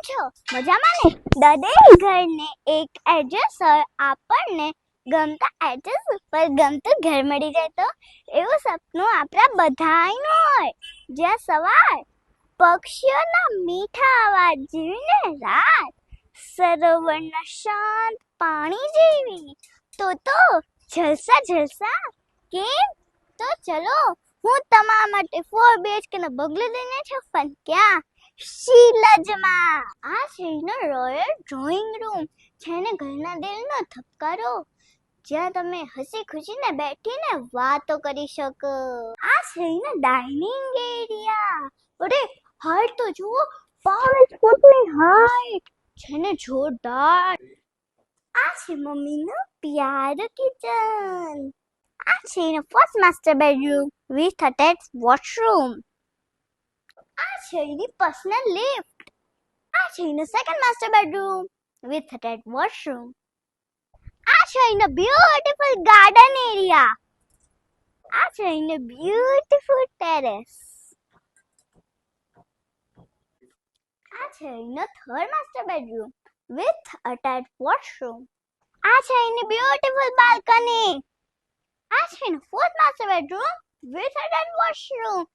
છો? મજામાં ને? દરેક ઘરને એક એડ્રેસ હોય, આપણને ગમતા એડ્રેસ ઉપર ગમતું ઘર મળી જાય તો એવું સપનું આપણા બધાયનું હોય, જ્યાં સવાર પક્ષીઓના મીઠા અવાજ જેવીને રાત સરોવરના શાંત પાણી જેવી તો જલસા જલસા. કેમ? તો ચલો હું તમારા માટે 4 BHK નો બંગલો લઈને છું, પણ ક્યાં? શીલજમાં. આ છે રોયલ ડ્રોઈંગ રૂમ છે ને ઘરના દિલનો ધબકારો, જ્યાં તમે હસી ખુશીને બેઠીને વાતો કરી શકો. આ છે ડાઇનિંગ એરિયા. અરે હાઈટ તો જુઓ, 5 ફૂટની હાઈટ છે ને જોરદાર. આ છે મમ્મીનું પ્યારું કિચન. આ છે first master bedroom with attached washroom. આ છે પર્સનલ લિફ્ટ. આ છે second master bedroom with attached washroom. આ છે બ્યુટીફુલ ગાર્ડન એરિયા. આ છે બ્યુટીફુલ ટેરેસ. આ છે third master bedroom with attached washroom. આ છે બ્યુટીફુલ બાલ્કની. આ છે fourth master bedroom with attached washroom.